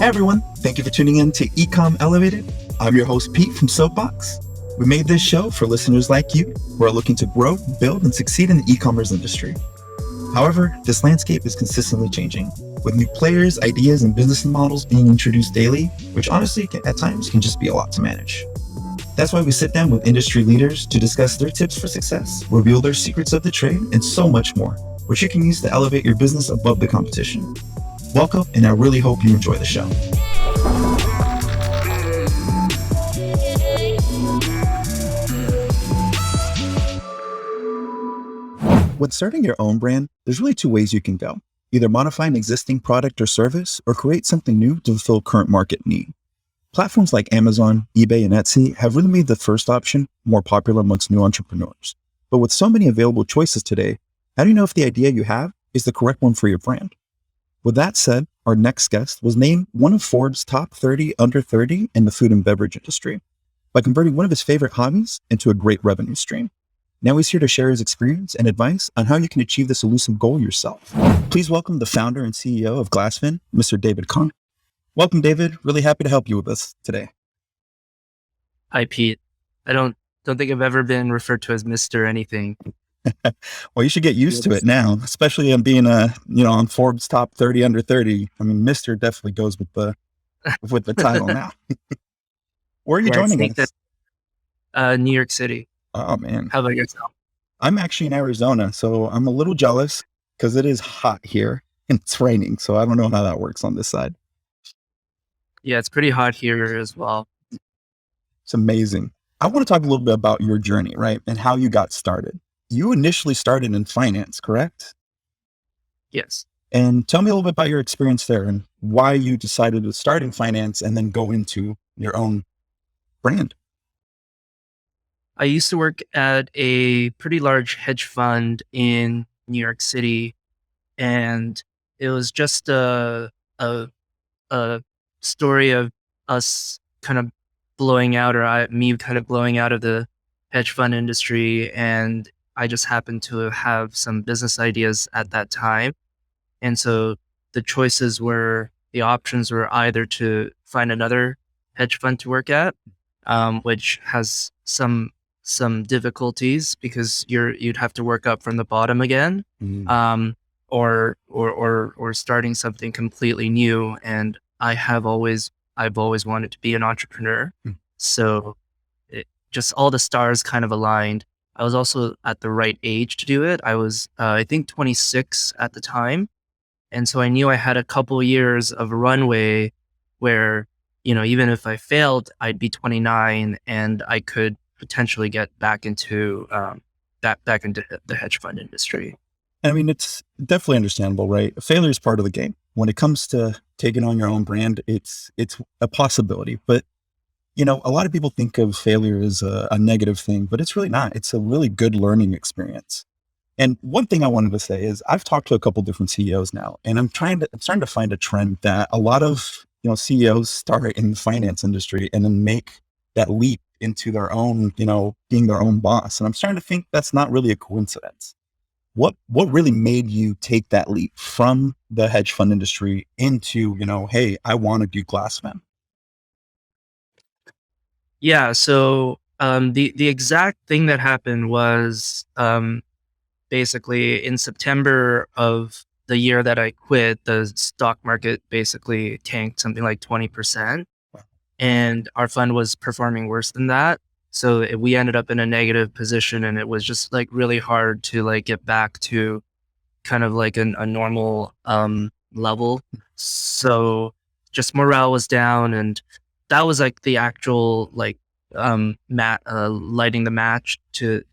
Hey everyone, thank you for tuning in to E-Comm Elevated. I'm your host Pete from Soapbox. We made this show for listeners like you who are looking to grow, build, and succeed in the e-commerce industry. However, this landscape is consistently changing, with new players, ideas, and business models being introduced daily, which honestly at times can just be a lot to manage. That's why we sit down with industry leaders to discuss their tips for success, reveal their secrets of the trade, and so much more, which you can use to elevate your business above the competition. Welcome, and I really hope you enjoy the show. When starting your own brand, there's really two ways you can go. Either modify an existing product or service, or create something new to fulfill current market need. Platforms like Amazon, eBay, and Etsy have really made the first option more popular amongst new entrepreneurs. But with so many available choices today, how do you know if the idea you have is the correct one for your brand? With that said, our next guest was named one of Forbes' top 30 under 30 in the food and beverage industry by converting one of his favorite hobbies into a great revenue stream. Now he's here to share his experience and advice on how you can achieve this elusive goal yourself. Please welcome the founder and CEO of Glasvin, Mr. David Kong. Welcome, David. Really happy to help you with us today. Hi, Pete. I don't think I've ever been referred to as Mr. anything. Well, you should get used to it now, especially on being on Forbes top 30 under 30. I mean, Mr. definitely goes with the title now. Where are you joining us? New York City. Oh man. How about yourself? I'm actually in Arizona, so I'm a little jealous because it is hot here and it's raining. So I don't know how that works on this side. Yeah, it's pretty hot here as well. It's amazing. I want to talk a little bit about your journey, right? And how you got started. You initially started in finance, correct? Yes. And tell me a little bit about your experience there and why you decided to start in finance and then go into your own brand. I used to work at a pretty large hedge fund in New York City, and it was just a story of us kind of blowing out, or me kind of blowing out of the hedge fund industry, and I just happened to have some business ideas at that time. And so the options were either to find another hedge fund to work at, which has some difficulties because you'd have to work up from the bottom again, or starting something completely new. And I've always wanted to be an entrepreneur. So just all the stars kind of aligned. I was also at the right age to do it. I was, I think 26 at the time. And so I knew I had a couple years of runway where, even if I failed, I'd be 29 and I could potentially get back into the hedge fund industry. I mean, it's definitely understandable, right? Failure is part of the game. When it comes to taking on your own brand, it's a possibility. But a lot of people think of failure as a negative thing, but it's really not. It's a really good learning experience. And one thing I wanted to say is I've talked to a couple different CEOs now, and I'm starting to find a trend that a lot of CEOs start in the finance industry and then make that leap into their own, being their own boss. And I'm starting to think that's not really a coincidence. What really made you take that leap from the hedge fund industry into, hey, I want to do Glassware? Yeah. So the exact thing that happened was basically in September of the year that I quit, the stock market basically tanked something like 20%. And our fund was performing worse than that. So we ended up in a negative position, and it was just like really hard to like get back to kind of like a normal level. So just morale was down, and that was like the actual like lighting the match to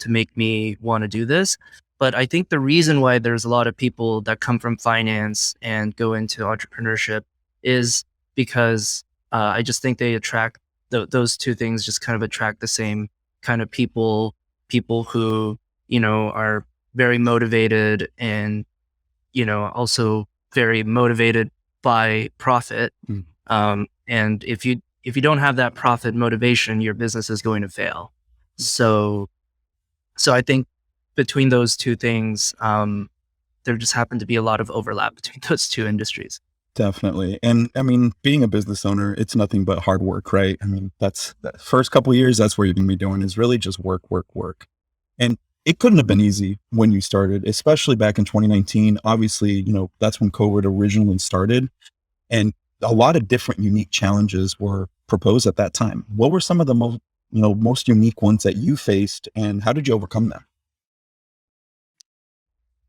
make me want to do this. But I think the reason why there's a lot of people that come from finance and go into entrepreneurship is because I just think they attract those two things, just kind of attract the same kind of people who, are very motivated and, also very motivated by profit. And if you don't have that profit motivation, your business is going to fail. So I think between those two things, there just happened to be a lot of overlap between those two industries. Definitely. And I mean, being a business owner, it's nothing but hard work, right? I mean, that's the first couple of years, that's what you're going to be doing is really just work, work, work. And it couldn't have been easy when you started, especially back in 2019. Obviously, that's when COVID originally started. And a lot of different unique challenges were proposed at that time. What were some of the most unique ones that you faced and how did you overcome them?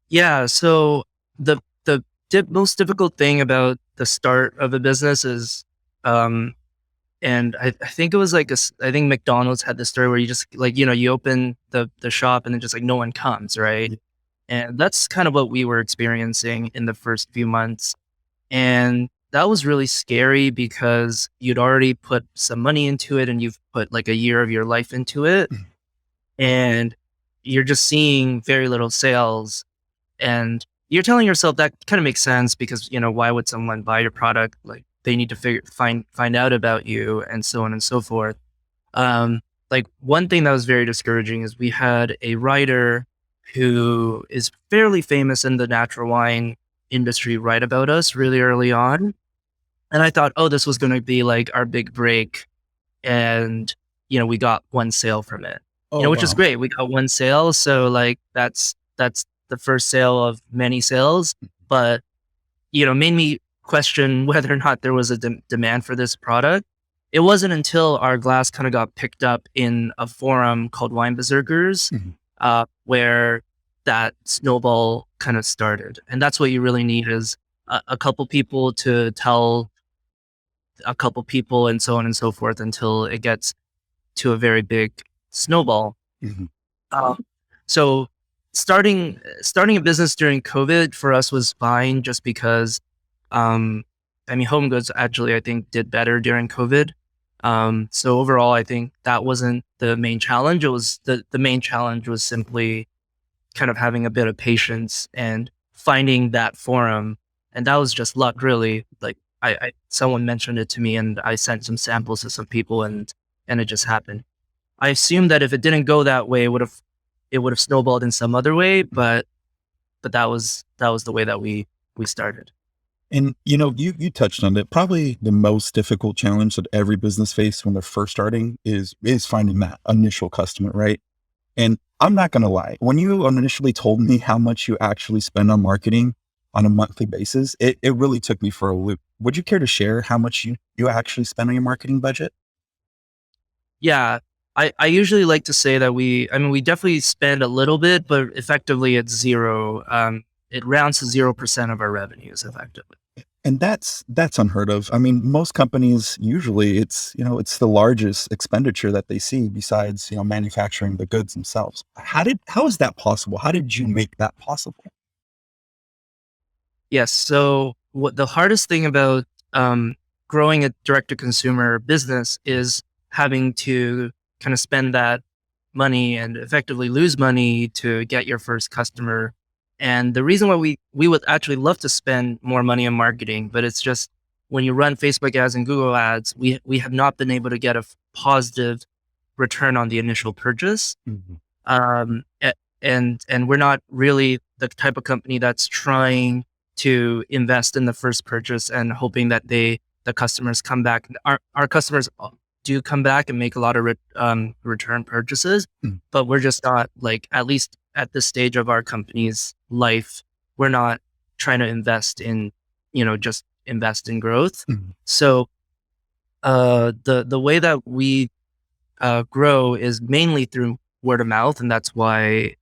Yeah, so the most difficult thing about the start of a business is, um, and I think it was like I think McDonald's had this story where you just like you open the shop and then just like no one comes, right? Yeah. And that's kind of what we were experiencing in the first few months, and that was really scary because you'd already put some money into it and you've put like a year of your life into it, and you're just seeing very little sales and you're telling yourself that kind of makes sense because, why would someone buy your product? Like they need to find out about you and so on and so forth. Like one thing that was very discouraging is we had a writer who is fairly famous in the natural wine industry write about us really early on. And I thought, oh, this was going to be like our big break. And, we got one sale from it, Oh, which is wow. great. We got one sale. So like that's the first sale of many sales, but, made me question whether or not there was a demand for this product. It wasn't until our glass kind of got picked up in a forum called Wine Berserkers, Mhm. where that snowball kind of started. And that's what you really need is a couple people to tell a couple people and so on and so forth until it gets to a very big snowball. Mhm. Uh, so starting a business during COVID for us was fine just because, I mean, home goods actually I think did better during COVID. So overall, I think that wasn't the main challenge. It was the main challenge was simply kind of having a bit of patience and finding that forum, and that was just luck, really. Like I someone mentioned it to me, and I sent some samples to some people, and it just happened. I assumed that if it didn't go that way, it would have snowballed in some other way, but that was the way that we started. And you touched on it. Probably the most difficult challenge that every business faces when they're first starting is finding that initial customer, right? And I'm not gonna lie, when you initially told me how much you actually spend on marketing on a monthly basis, it really took me for a loop. Would you care to share how much you actually spend on your marketing budget? Yeah, I usually like to say that we definitely spend a little bit, but effectively it's zero. It rounds to 0% of our revenues effectively. And that's unheard of. I mean, most companies usually it's the largest expenditure that they see besides, manufacturing the goods themselves. How is that possible? How did you make that possible? Yes. So what the hardest thing about growing a direct to consumer business is having to kind of spend that money and effectively lose money to get your first customer. And the reason why we would actually love to spend more money on marketing, but it's just when you run Facebook ads and Google ads, we have not been able to get a positive return on the initial purchase. Mhm. And we're not really the type of company that's trying to invest in the first purchase and hoping that the customers come back. Our customers do come back and make a lot of return purchases, Mm. but we're just not like, at least at this stage of our company's life, we're not trying to invest in, just invest in growth. Mhm. So the way that we grow is mainly through word of mouth, and that's why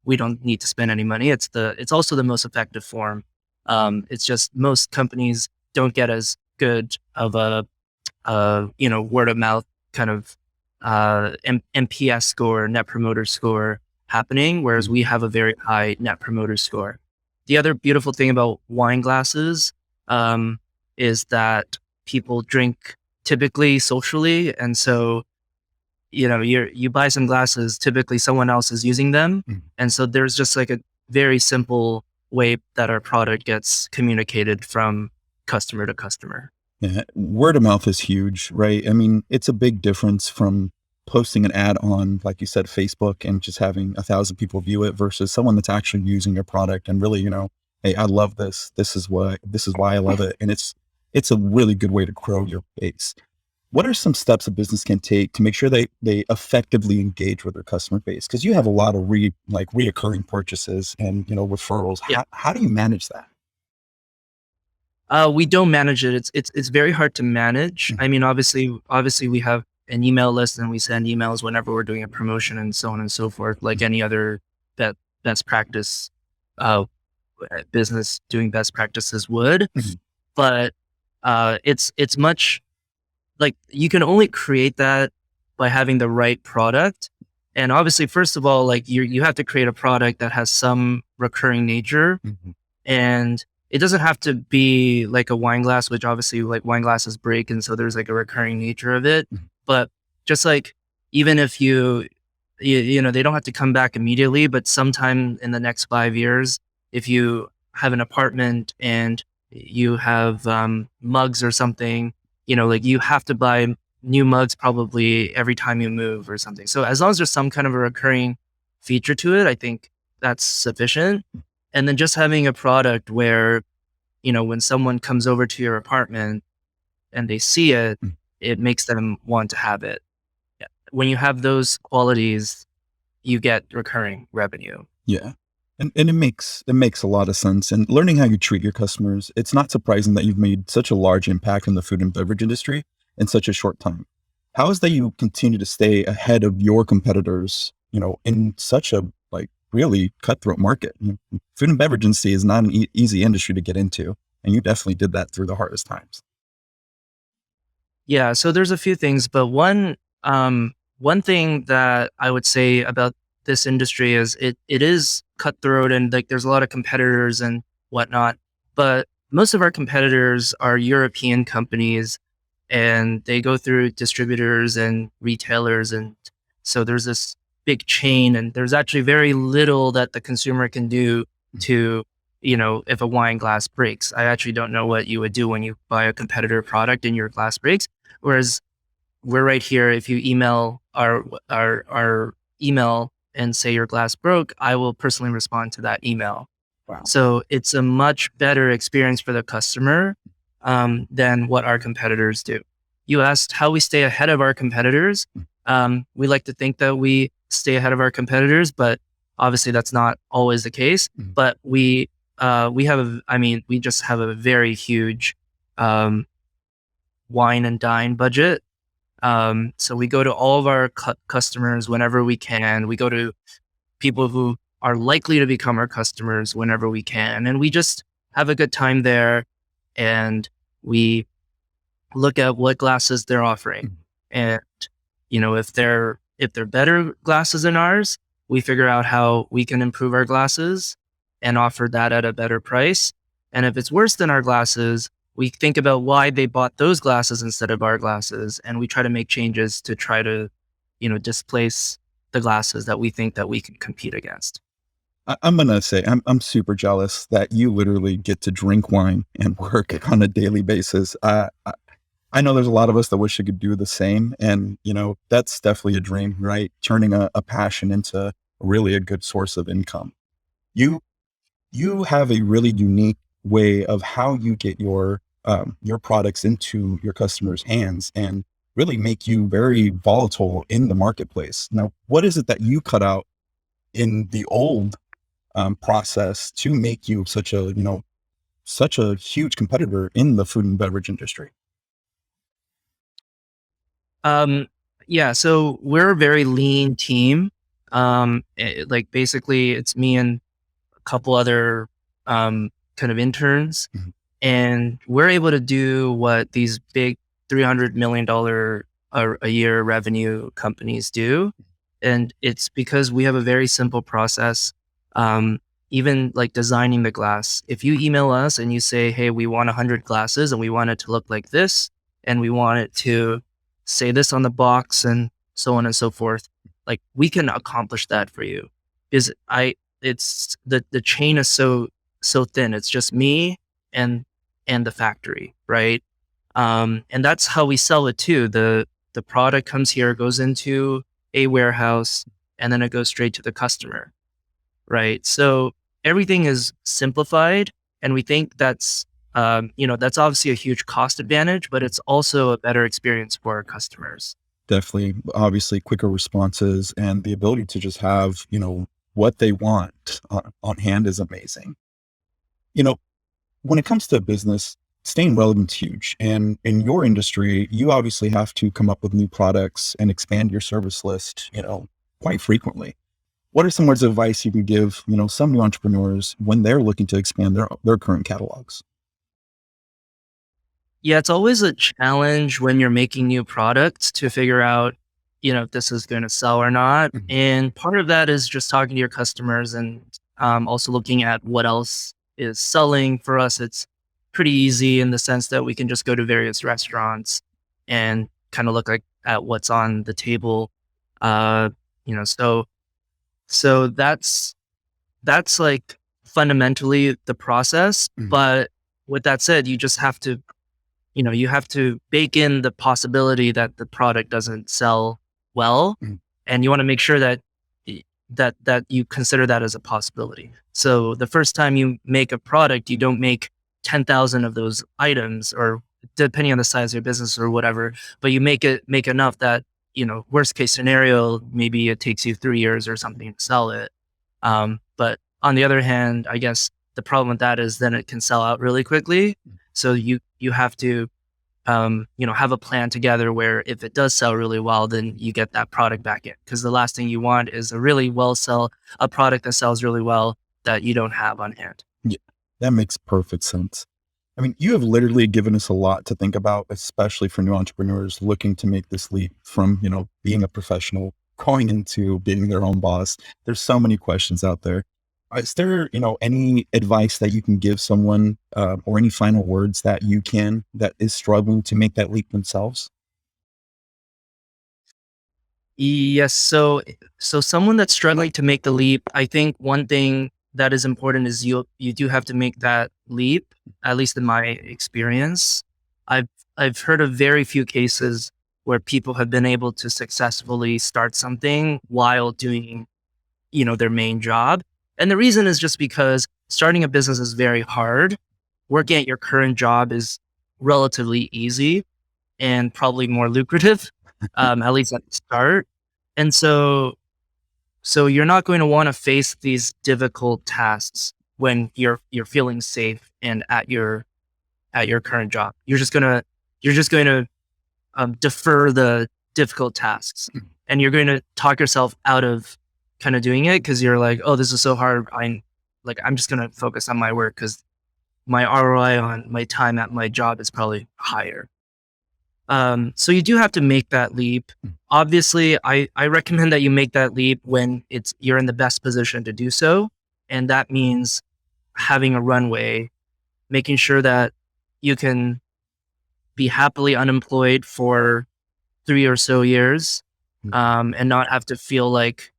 we don't need to spend any money. It's also the most effective form. It's just most companies don't get as good of a word of mouth kind of NPS score, net promoter score happening, whereas Mm. we have a very high net promoter score. The other beautiful thing about wine glasses um, is that people drink typically socially, and so you buy some glasses. Typically, someone else is using them, Mm. and so there's just like a very simple way that our product gets communicated from customer to customer. Yeah, word of mouth is huge, right? I mean, it's a big difference from posting an ad on, like you said, Facebook and just having 1,000 people view it versus someone that's actually using your product and really, hey, I love this. This is why I love it. And it's a really good way to grow your base. What are some steps a business can take to make sure they effectively engage with their customer base? Because you have a lot of reoccurring purchases and referrals. Yeah. How do you manage that? We don't manage it. It's very hard to manage. Mhm. I mean, obviously we have an email list and we send emails whenever we're doing a promotion and so on and so forth, like any other that best practice uh business doing best practices would. Mhm. But it's much like you can only create that by having the right product. And obviously, first of all, like you have to create a product that has some recurring nature, Mhm. and it doesn't have to be like a wine glass, which obviously like wine glasses break, and so there's like a recurring nature of it. Mhm. But just like even if they don't have to come back immediately, but sometime in the next 5 years, if you have an apartment and you have mugs or something, like you have to buy new mugs probably every time you move or something. So as long as there's some kind of a recurring feature to it, I think that's sufficient. And then just having a product where, when someone comes over to your apartment and they see it, Mhm. it makes them want to have it. Yeah. When you have those qualities, you get recurring revenue. Yeah. And it makes a lot of sense. And learning how you treat your customers, it's not surprising that you've made such a large impact in the food and beverage industry in such a short time. How is that you continue to stay ahead of your competitors, in such a really cutthroat market? Food and beverage industry is not an easy industry to get into, and you definitely did that through the hardest times. Yeah, so there's a few things, but one thing that I would say about this industry is it is cutthroat and like there's a lot of competitors and whatnot, but most of our competitors are European companies and they go through distributors and retailers, and so there's this big chain and there's actually very little that the consumer can do to, if a wine glass breaks. I actually don't know what you would do when you buy a competitor product and your glass breaks. Whereas we're right here. If you email our email and say your glass broke, I will personally respond to that email. Wow. So it's a much better experience for the customer than what our competitors do. You asked how we stay ahead of our competitors. We like to think that we stay ahead of our competitors, but obviously that's not always the case. Mhm. But we just have a very huge um, wine and dine budget. So we go to all of our customers whenever we can. We go to people who are likely to become our customers whenever we can. And we just have a good time there. And we look at what glasses they're offering. Mhm. And, if they're better glasses than ours, we figure out how we can improve our glasses and offer that at a better price. And if it's worse than our glasses, we think about why they bought those glasses instead of our glasses. And we try to make changes to try to, displace the glasses that we think that we can compete against. I'm gonna say I'm super jealous that you literally get to drink wine and work on a daily basis. I know there's a lot of us that wish we could do the same, and that's definitely a dream, right? Turning a passion into really a good source of income. You you have a really unique way of how you get your products into your customers' hands and really make you very volatile in the marketplace. Now, what is it that you cut out in the old process to make you such a huge competitor in the food and beverage industry? Um, yeah, so we're a very lean team. Like basically, it's me and a couple other kind of interns, Mhm. and we're able to do what these big $300 million a year revenue companies do. And it's because we have a very simple process. Um, Even like designing the glass. If you email us and you say, "Hey, we want 100 glasses and we want it to look like this, and we want it to say this on the box," and so on and so forth, like we can accomplish that for you. Because it's the chain is so thin. It's just me and the factory, right? And that's how we sell it too. The product comes here, goes into a warehouse, and then it goes straight to the customer, right? So everything is simplified, And we think that's obviously a huge cost advantage, but it's also a better experience for our customers. Definitely, obviously, quicker responses and the ability to just have, what they want on hand is amazing. You know, when it comes to business, staying relevant is huge. And in your industry, you obviously have to come up with new products and expand your service list, quite frequently. What are some words of advice you can give, some new entrepreneurs when they're looking to expand their current catalogs? Yeah, it's always a challenge when you're making new products to figure out, if this is going to sell or not. Mhm. And part of that is just talking to your customers and also looking at what else is selling. For us, it's pretty easy in the sense that we can just go to various restaurants and kind of look at what's on the table. Uh, so that's like fundamentally the process. Mhm. But with that said, you have to bake in the possibility that the product doesn't sell well, Mhm. and you want to make sure that that you consider that as a possibility. So the first time you make a product, you don't make 10,000 of those items, or depending on the size of your business or whatever, but you make enough that, worst case scenario, maybe it takes you 3 years or something to sell it. But on the other hand, I guess the problem with that is then it can sell out really quickly. So you have to have a plan together where if it does sell really well, then you get that product back in. Because the last thing you want is a product that sells really well that you don't have on hand. Yeah, that makes perfect sense. I mean, you have literally given us a lot to think about, especially for new entrepreneurs looking to make this leap from, being a professional, going into being their own boss. There's so many questions out there. Is there, any advice that you can give someone, or any final words that is struggling to make that leap themselves? Yes. So someone that's struggling to make the leap, I think one thing that is important is you do have to make that leap. At least in my experience, I've I've heard of very few cases where people have been able to successfully start something while doing, their main job. And the reason is just because starting a business is very hard. Working at your current job is relatively easy and probably more lucrative, at least at the start. And so you're not going to want to face these difficult tasks when you're feeling safe and at your current job. You're just going to defer the difficult tasks, and you're going to talk yourself out of kind of doing it because you're like, oh, this is so hard. I'm just going to focus on my work because my ROI on my time at my job is probably higher. So you do have to make that leap. Obviously, I recommend that you make that leap when you're in the best position to do so. And that means having a runway, making sure that you can be happily unemployed for 3 or so years, and not have to feel like,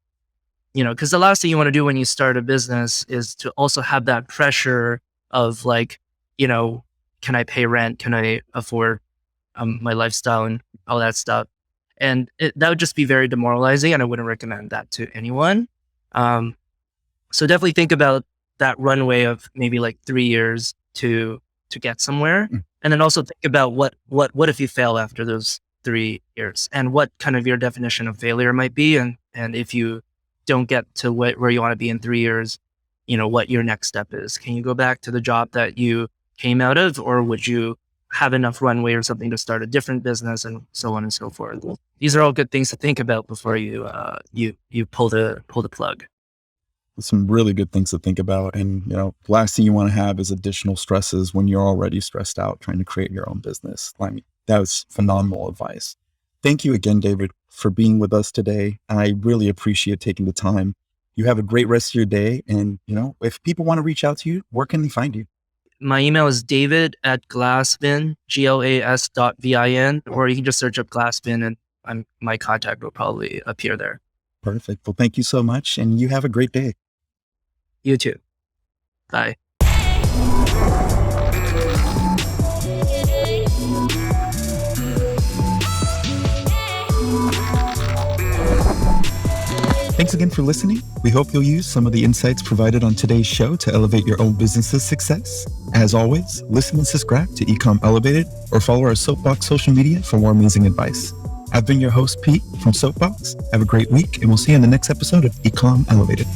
because the last thing you want to do when you start a business is to also have that pressure of like, you know, can I pay rent? Can I afford my lifestyle and all that stuff? And that would just be very demoralizing, and I wouldn't recommend that to anyone. Um, so definitely think about that runway of maybe like 3 years to get somewhere, Mm. and then also think about what if you fail after those 3 years, and what kind of your definition of failure might be, and if you don't get to where you want to be in 3 years, what your next step is. Can you go back to the job that you came out of, or would you have enough runway or something to start a different business, and so on and so forth. These are all good things to think about before you pull the plug. Some really good things to think about. And, the last thing you want to have is additional stresses when you're already stressed out trying to create your own business. I mean, that was phenomenal advice. Thank you again, David, for being with us today. I really appreciate taking the time. You have a great rest of your day. And, if people want to reach out to you, where can they find you? My email is david@glassvin, GLAS.VIN, or you can just search up Glassvin and my contact will probably appear there. Perfect. Well, thank you so much. And you have a great day. You too. Bye. Thanks again for listening. We hope you'll use some of the insights provided on today's show to elevate your own business's success. As always, listen and subscribe to E-Comm Elevated or follow our Soapbox social media for more amazing advice. I've been your host, Pete, from Soapbox. Have a great week, and we'll see you in the next episode of E-Comm Elevated.